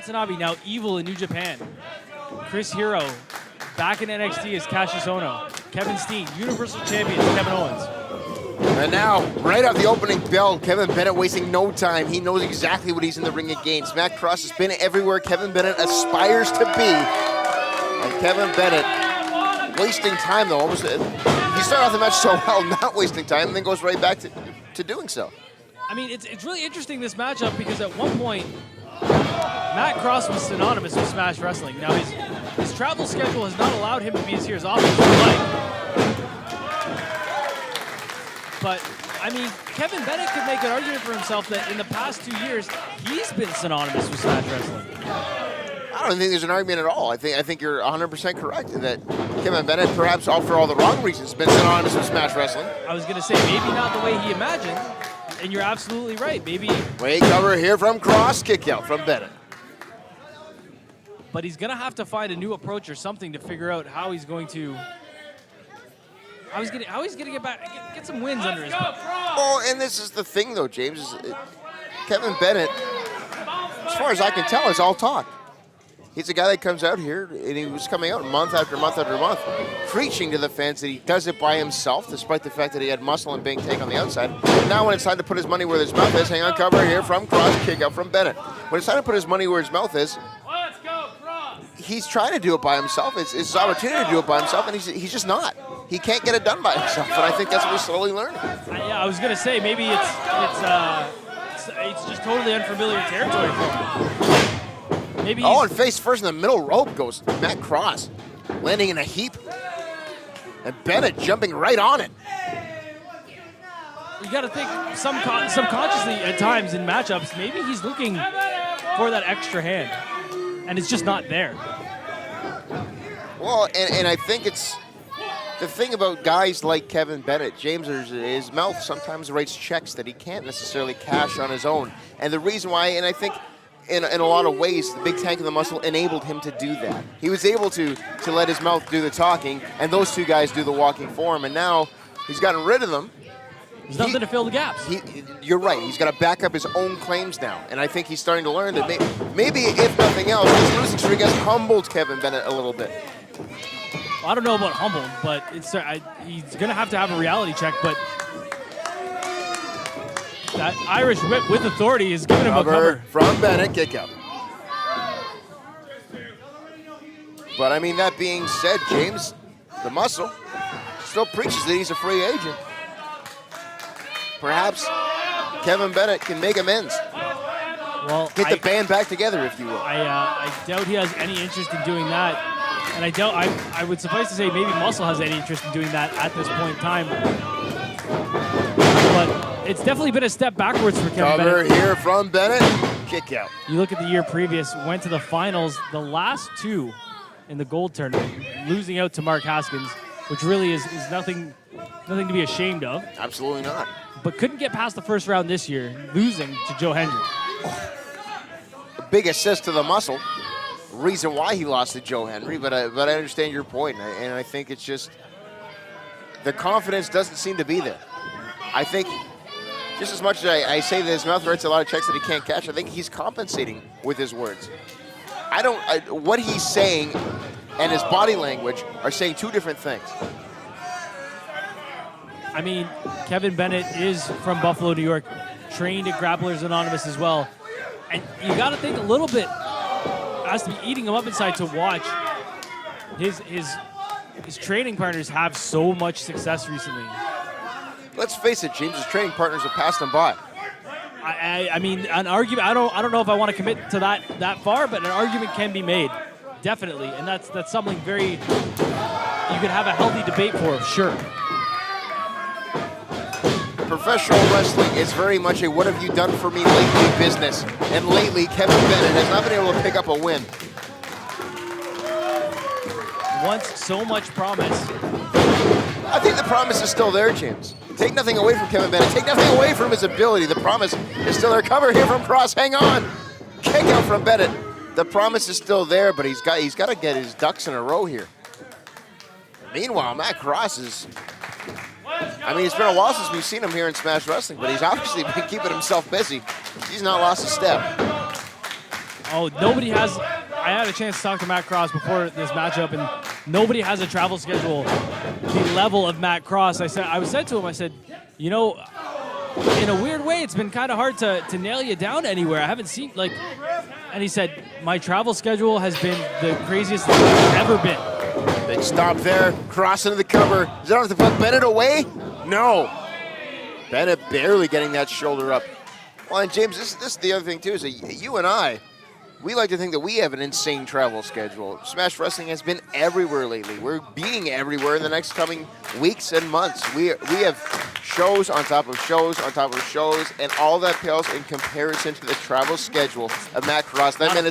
Watanabe now evil in New Japan. Chris Hero back in NXT as Cassius Ohno. Kevin Steen, Universal Champion Kevin Owens. And now, right off the opening bell, Kevin Bennett wasting no time. He knows exactly what he's in the ring against. Matt Cross has been everywhere Kevin Bennett aspires to be. And Kevin Bennett wasting time, though. He started off the match so well, not wasting time, and then goes right back to doing so. I mean, it's really interesting, this matchup, because at one point, Matt Cross was synonymous with Smash Wrestling. Now, his travel schedule has not allowed him to be here as often as he would like. But, I mean, Kevin Bennett could make an argument for himself that in the past 2 years, he's been synonymous with Smash Wrestling. I don't think there's an argument at all. I think you're 100% correct that Kevin Bennett, perhaps all for all the wrong reasons, has been synonymous with Smash Wrestling. I was going to say, maybe not the way he imagined, and you're absolutely right. Maybe. Way cover here from Cross, kick out from Bennett. But he's going to have to find a new approach or something to figure out how he's going to. How he's going to get some wins under his belt. Oh, and this is the thing, though, James. Kevin Bennett, as far as I can tell, is all talk. He's a guy that comes out here, and he was coming out month after month after month, preaching to the fans that he does it by himself, despite the fact that he had Muscle and Big Tank on the outside. And now when it's time to put his money where his mouth is, hang on, cover here from Cross, kick out from Bennett. When it's time to put his money where his mouth is, he's trying to do it by himself. It's his opportunity to do it by himself, and he's just not. He can't get it done by himself, and I think that's what we're slowly learning. Yeah, I was going to say, maybe it's just totally unfamiliar territory for him. Maybe and face first in the middle rope goes Matt Cross, landing in a heap, and Bennett jumping right on it. You got to think subconsciously at times in matchups, maybe he's looking for that extra hand, and it's just not there. Well, and I think it's the thing about guys like Kevin Bennett, James, his mouth sometimes writes checks that he can't necessarily cash on his own. And the reason why, and I think in a lot of ways, the Big Tank and the Muscle enabled him to do that. He was able to let his mouth do the talking, and those two guys do the walking for him. And now he's gotten rid of them. There's nothing to fill the gaps. You're right. He's got to back up his own claims now. And I think he's starting to learn that maybe if nothing else, his losing streak has humbled Kevin Bennett a little bit. Well, I don't know about humbled, but he's going to have a reality check. But that Irish whip with authority is giving him a cover. From Bennett, kick out. But I mean, that being said, James, the Muscle, still preaches that he's a free agent. Perhaps Kevin Bennett can make amends. Well, get the band back together, if you will. I doubt he has any interest in doing that. And I would suffice to say maybe Muscle has any interest in doing that at this point in time. But it's definitely been a step backwards for Kevin Bennett. Cover here from Bennett, kick out. You look at the year previous, went to the finals, the last two in the gold tournament, losing out to Mark Haskins, which really is nothing to be ashamed of. Absolutely not. But couldn't get past the first round this year, losing to Joe Hendry. A big assist to the Muscle. Reason why he lost to Joe Hendry, but I understand your point, and I think it's just the confidence doesn't seem to be there. I think just as much as I say that his mouth writes a lot of checks that he can't cash, I think he's compensating with his words. What he's saying and his body language are saying two different things. I mean, Kevin Bennett is from Buffalo, New York, trained at Grapplers Anonymous as well. And you got to think a little bit has to be eating him up inside to watch his training partners have so much success recently. Let's face it, James' training partners have passed him by. I mean, an argument. I don't know if I want to commit to that far, but an argument can be made, definitely, and that's something very you could have a healthy debate for, sure. Professional wrestling is very much a what have you done for me lately business. And lately, Kevin Bennett has not been able to pick up a win. Once so much promise. I think the promise is still there, James. Take nothing away from Kevin Bennett. Take nothing away from his ability. The promise is still there. Cover here from Cross. Hang on. Kick out from Bennett. The promise is still there, but he's got to get his ducks in a row here. Meanwhile, Matt Cross is... I mean, it's been a while since we've seen him here in Smash Wrestling, but he's obviously been keeping himself busy. He's not lost a step. Oh, nobody has. I had a chance to talk to Matt Cross before this matchup, and nobody has a travel schedule the level of Matt Cross. I said to him, I said, you know, in a weird way, it's been kind of hard to nail you down anywhere. I haven't seen like, and he said, my travel schedule has been the craziest thing it's ever been. Big stop there, Cross into the cover. Does that have to put Bennett away? No. Bennett barely getting that shoulder up. Well, and James, this is the other thing too, is that you and I, we like to think that we have an insane travel schedule. Smash Wrestling has been everywhere lately. We're being everywhere in the next coming weeks and months. We have shows on top of shows on top of shows, and all that pales in comparison to the travel schedule of Matt Cross. That man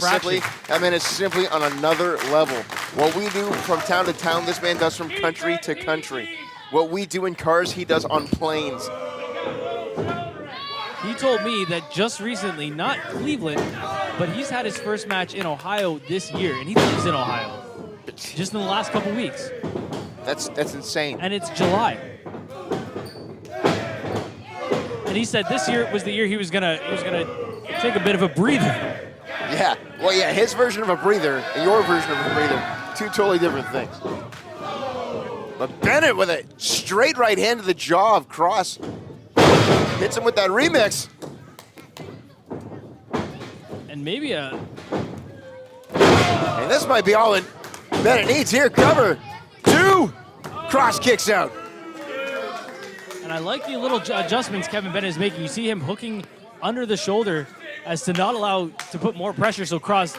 is simply on another level. What we do from town to town, this man does from country to country. What we do in cars, he does on planes. He told me that just recently, not Cleveland, but he's had his first match in Ohio this year, and he lives in Ohio, just in the last couple weeks. That's insane. And it's July. And he said this year was the year he was gonna take a bit of a breather. Yeah, well, yeah, his version of a breather and your version of a breather, two totally different things. But Bennett with a straight right hand to the jaw of Cross. Hits him with that remix. And maybe a... And this might be all that Bennett needs here. Cover. 2. Cross kicks out. And I like the little adjustments Kevin Bennett is making. You see him hooking under the shoulder as to not allow to put more pressure, so Cross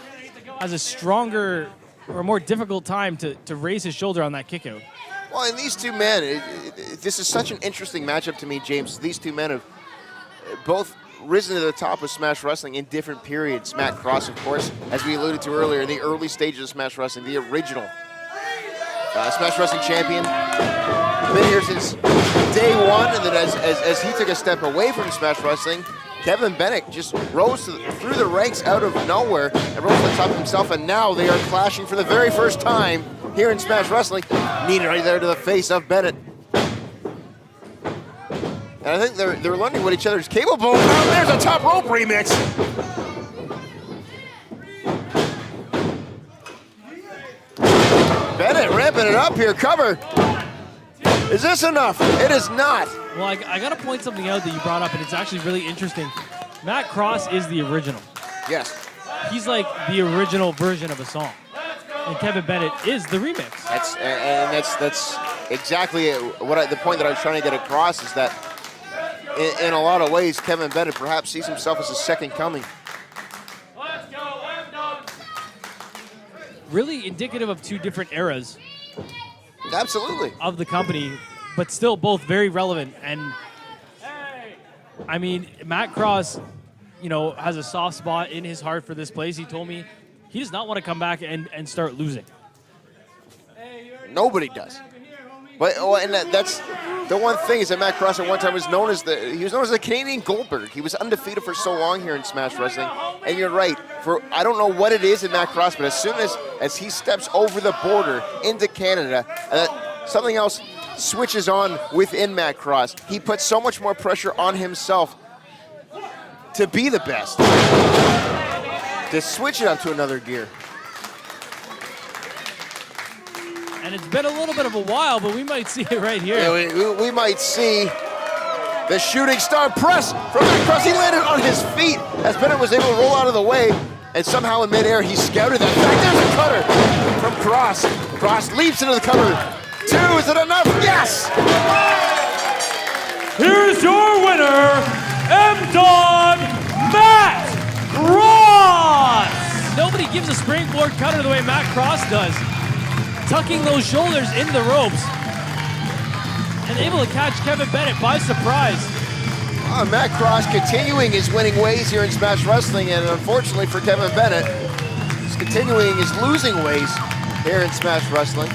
has a stronger or more difficult time to raise his shoulder on that kick out. Well, and these two men, this is such an interesting matchup to me, James. These two men have both risen to the top of Smash Wrestling in different periods. Matt Cross, of course, as we alluded to earlier, in the early stages of Smash Wrestling, the original Smash Wrestling champion. Been here since day one, and then as he took a step away from Smash Wrestling, Kevin Bennett just rose through the ranks out of nowhere and rose to the top himself, and now they are clashing for the very first time here in Smash Wrestling. Knee right there to the face of Bennett. And I think they're learning what each other's capable of. Oh, there's a top rope remix. Bennett ramping it up here. Cover. Is this enough? It is not. Well, I got to point something out that you brought up, and it's actually really interesting. Matt Cross is the original. Yes. He's like the original version of a song. And Kevin Bennett is the remix. That's exactly the point that I was trying to get across, is that in a lot of ways, Kevin Bennett perhaps sees himself as a second coming. Really indicative of two different eras. Absolutely. Of the company, but still both very relevant. And I mean, Matt Cross, has a soft spot in his heart for this place. He told me he does not want to come back and start losing. Nobody does. But that's the one thing, is that Matt Cross at one time was known as the Canadian Goldberg. He was undefeated for so long here in Smash Wrestling. And you're right. I don't know what it is in Matt Cross, but as soon as he steps over the border into Canada, something else switches on within Matt Cross. He puts so much more pressure on himself to be the best, to switch it up to another gear. And it's been a little bit of a while, but we might see it right here. Yeah, we might see the shooting star press from Matt Cross. He landed on his feet as Bennett was able to roll out of the way, and somehow in midair he scouted that back. There's a cutter from Cross. Cross leaps into the cover. 2, is it enough? Yes! Here's your winner, M-Dog Matt Cross! Nobody gives a springboard cutter the way Matt Cross does. Tucking those shoulders into the ropes and able to catch Kevin Bennett by surprise. Matt Cross continuing his winning ways here in Smash Wrestling, and unfortunately for Kevin Bennett, he's continuing his losing ways here in Smash Wrestling.